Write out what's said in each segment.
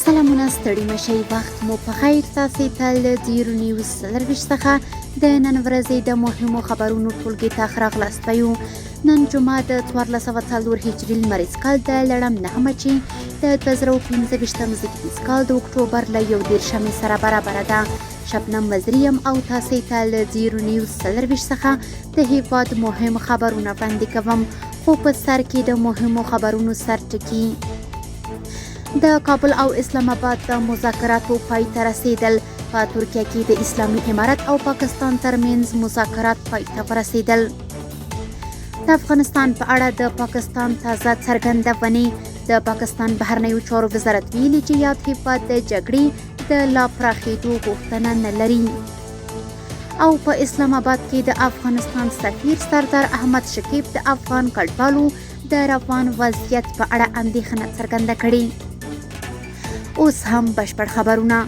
سلامونه ستړي مشئ وخت مو په خیر تاسې ته له ډیرو نیوز سرویس څخه د نن ورځې د مهمو خبرونو ټولګې ته راغلاست یو. نن جمعه د 1404 هجري لمریز کال د لړم نهمه چې د 2015 زیږدیز کال د اکتوبر له 11 سره برابره ده. شبنم وزریم او تاسې ته له ډیرو نیوز سرویس څخه د هیواد مهم خبرونه وړاندې کوم، خو په سر کې د مهمو خبرونو سرټکي. د کابل او اسلام آباد د مذاکراتو پای ته رسیدل. په ترکیه کې د اسلامي امارت او پاکستان ترمنځ مذاکرات پای ته ورسیدل. د افغانستان په اړه د پاکستان تازه څرګندونې. د پاکستان بهرنیو چارو وزارت ویلي چې یاد هیواد د جګړې د لا پراخېدو غوښتنه نه لري. او په اسلام آباد کې د افغانستان سفیر سردار احمد شکیب د افغان کډوالو د روان وضعیت په اړه اندېښنه څرګنده کړې. اوس هم بشپړ خبرونه.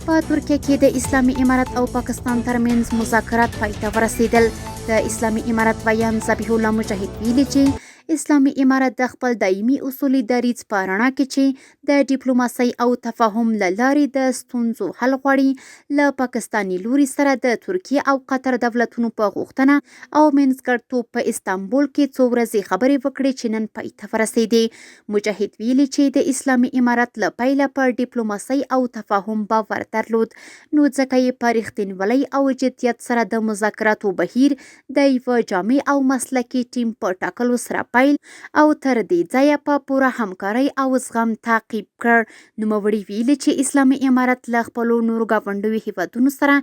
په ترکیه کې د اسلامي امارت او پاکستان ترمنځ مذاکرات پای ته ورسیدل. د اسلامي امارت ویان ذبیح الله مجاهد ویلي چې اسلامي امارت د خپل دایمي اصولي دریځ په رڼا کې چې د ډیپلوماسۍ او تفاهم له لارې د ستونزو حل غواړي، له پاکستاني لوري سره د ترکیه او قطر دولتونو په غوښتنه او منځګړیتوب په استنبول کې څو ورځې خبرې وکړې چې نن پای ته ورسېدې. مجاهد ویلي چې د اسلامي امارت له پیله پر ډیپلوماسۍ او تفاهم باور درلود، نو ځکه یې په رښتینولۍ او جدیت سره د مذاکراتو بهیر د یوه جامع او مسلکي ټیم په ټاکلو سره پیل او تر دې ځایه په پوره همکارۍ او زغم تعقیب کړ. نوموړي ویلي چې اسلامي امارت له خپلو نورو ګاونډیو هیوادونو سره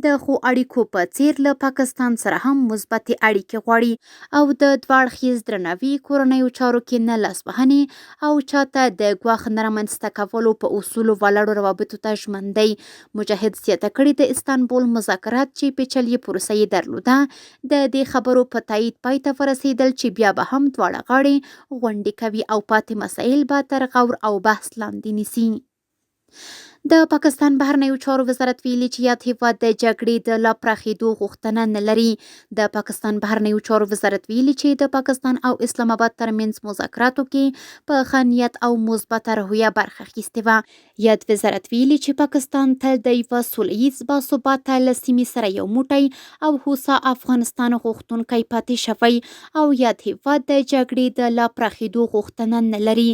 د ښو اړیکو په څیر له پاکستان سره هم مثبتې اړیکې غواړي او د دوه اړخیز درناوي، کورنیو چارو کې نه لاسوهنې او چاته د ګواښ نه رامنځته کولو په اصولو ولاړو روابطو ته ژمن دی. مجاهد زیاته کړې د استنبول مذاکرات چې پیچلې پروسه یې درلوده، د دې خبرو په تایید پای ته ورسېدل چې بیا به هم دواړه غاړې غونډې کوي او پاتې مسایل به تر غور او بحث لاندې نیسي. د پاکستان بهرنیو چارو وزارت ویلي چې یاد هیواد د جګړې د لا پراخېدو غوښتنه نه لري. د پاکستان بهرنیو چارو وزارت ویلي چې د پاکستان او اسلام آباد ترمنځ مذاکراتو کې په ښه نیت او مثبته روحیه برخه اخیستې وه. یاد وزارت ویلي چې پاکستان تل د یوه سوله ییز باثباته له سیمې سره یو موټی او هوسا افغانستان غوښتونکی پاتې شوی او یاد هیواد د جګړې د لا پراخېدو غوښتنه نه لري.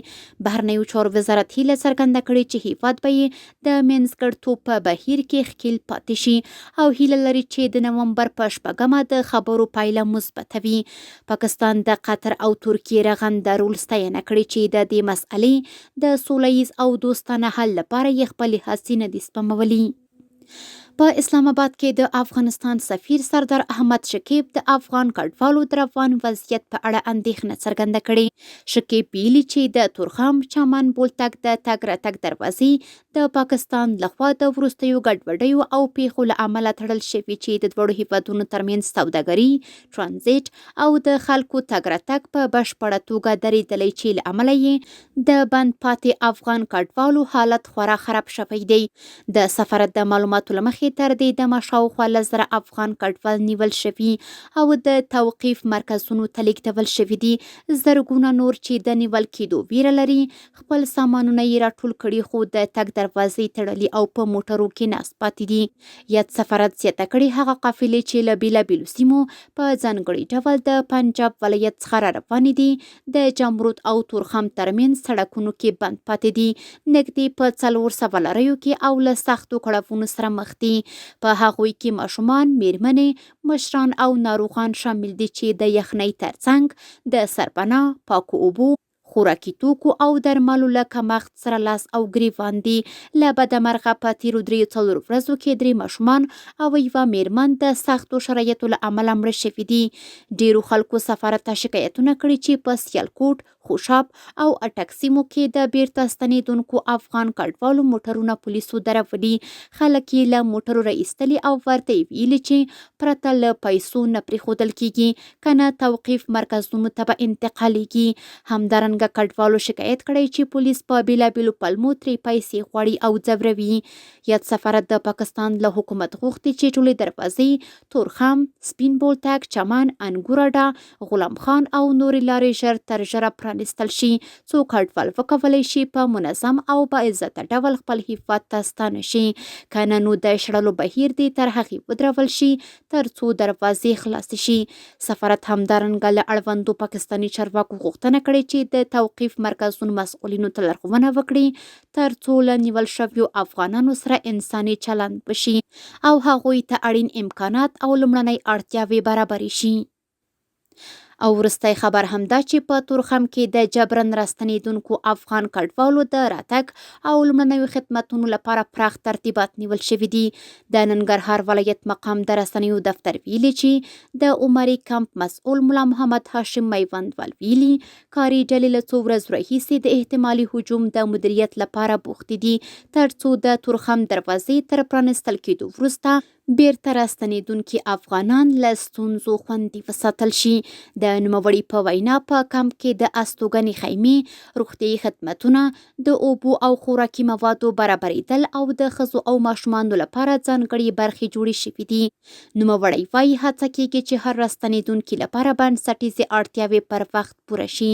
بهرنیو چارو وزارت هیله څرګنده کړې چې هیواد به یې د منځګړیتوب په بهیر کې ښکیل پاتې شي او هیله لري چې د نومبر په 6 د خبرو پایله مثبته وي. پاکستان د قطر او ترکیې رغنده رول ستاینه کړې چې د دې مسئلې د سوله ییز او دوستانه حل لپاره یې خپلې هڅې نه دي سپمولي. په اسلام آباد کې د افغانستان سفیر سردار احمد شکیب د افغان کډوالو د روان وضعیت په اړه اندېښنه څرګنده کړې. شکیب ویلي چې د تورخم چمن بولتک د تګ راتګ دروازې د پاکستان لخوا د وروستیو ګډوډیو او پیښو له امله تړل شوي چې د دواړو هیوادونو ترمنځ سوداګري، ترانزیت او د خلکو تګ راتګ په بشپړه توګه درېدلی چې له امله یې د بند پاتې افغان کډوالو حالت خورا خراب شوی دی. د سفارت د معلوماتو له مخې تر دې دمه شاوخوا 10,000 افغان کډوال نیول شوي او د توقیف مرکزونو ته لیږدول شوي دي. زرګونه نور چې د نیول کېدو ویره لري خپل سامانونه یې راټول کړي خو د تګ دروازې تړلي او په موټرو کې ناست پاتې دي. یاد سفارت زیاته کړې هغه قافلې چې له بېلابېلو سیمو په ځانګړي ډول د پنجاب ولایت څخه را روانې دي د جمرود او تورخم ترمنځ سړکونو کې بند پاتې دي. نږدې په 400 لاریو کې او له سختو کړاوونو سره مخ دي. په هغوی کې ماشومان، میرمنې، مشران او ناروغان شامل دي چې د یخنۍ ترڅنګ د سرپناه، پاکو اوبو، خوراکي توکو او درملو له کمښت سره لاس او ګریوان دي. له بده مرغه په تیرو 3 ورځو کې 3 ماشومان او یوه میرمن د سختو شرایطو له امله مړه شوي دي. ډیرو خلکو سفارت ته شکایتونه کړي چې په سیالکوټ، خوشاب او اټک سیمو کې د بیرته ستنېدونکو افغان کډوالو موټرونه پولیسو درولي. خلک یې له موټرو راایستلي او ورته یې ویلي چې پرته له پیسو نه پرېښودل کېږي، که نه توقیف مرکزونو ته به انتقالیږي. همدارنګه د کډوالو شکایت کړی چې پولیس په بیلابیلو پلمو ترې پیسې غواړي او ځوروي. یاد سفارت د پاکستان له حکومت غوښتي چې ټولې دروازې تورخم، سپین بولدک، چمن، انګور اډه، غلام خان او نورې لارې ژر تر ژره پرانیستل شي څو کډوال وکولی شي په منظم او باعزته ډول خپل هیواد ته ستانه شي. که نه نو د شړلو بهیر دې تر هغې ودرول شي تر څو دروازې خلاصې شي. سفارت همدارنګه له اړوندو پاکستاني چارواکو غوښتنه کړې چې د توقیف مرکزونو مسؤلینو ته لارښوونه وکړي تر څو له نیول شویو افغانانو سره انساني چلند وشي او هغوی ته اړین امکانات او لومړنۍ اړتیاوې برابرې شي. او وروستی خبر همدا چې په تورخم کې د جبرن راستنېدونکو افغان کډوالو د راتګ او لومړنیو خدمتونو لپاره پراخ ترتیبات نیول شوي دي. د ننګرهار ولایت مقام د رسنیو دفتر ویلي چې د عمري کمپ مسؤل ملا محمد هاشم میوندوال ویلي کاري ډلې له څو ورځو راهیسې د احتمالي هجوم د مدیریت لپاره بوختې دي تر څو د تورخم دروازې تر پرانیستل کېدو وروسته بیرته راستنېدونکي افغانان له ستونزو خوندي وساتل شي. د نوموړي په وینا په کمپ کې د استوګنې خیمې، روغتیايي خدمتونه، د اوبو او خوراکي موادو برابرېدل او د ښځو او ماشومانو لپاره ځانګړې برخې جوړې شوې دي. نوموړی وایي هڅه کېږي چې هر راستنېدونکي لپاره بنسټیزې اړتیاوې پر وخت پوره شي.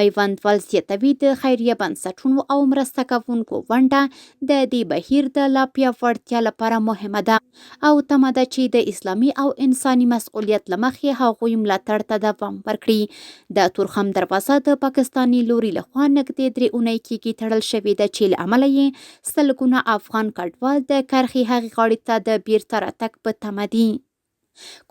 میوندوال زیاتوي د خیریه بنسټونو او مرسته کوونکو ونډه د دې بهیر د لا پیاوړتیا لپاره مهمه ده او تمه ده چې د اسلامي او انساني مسؤلیت له مخې هغوی ملاتړ ته دوام ورکړي. د تورخم دروازه د پاکستاني لوري لخوا نږدې 3 اونۍ کېږي تړل شوې ده چې له امله یې سلګونه افغان کډوال د کرښې هغې غاړې ته د بیرته راتګ په تمه دي.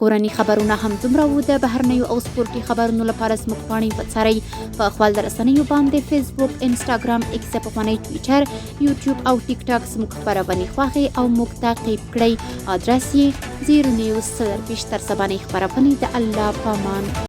کورني خبرونه هم دومره وو. د بهرنیو او سپورتي خبرونو لپاره زموږ پاڼې وڅارئ په خپل رسنیو باندې فیسبوک، انسټاګرام، ایکس په پخوانی ټویټر، یوټیوب او ټیک ټاک زموږ خبرونې خوښې او موږ تعقیب کړئ. ادرس یې 0 نیوز 24 تر سبانۍ خبرونې د الله پامان.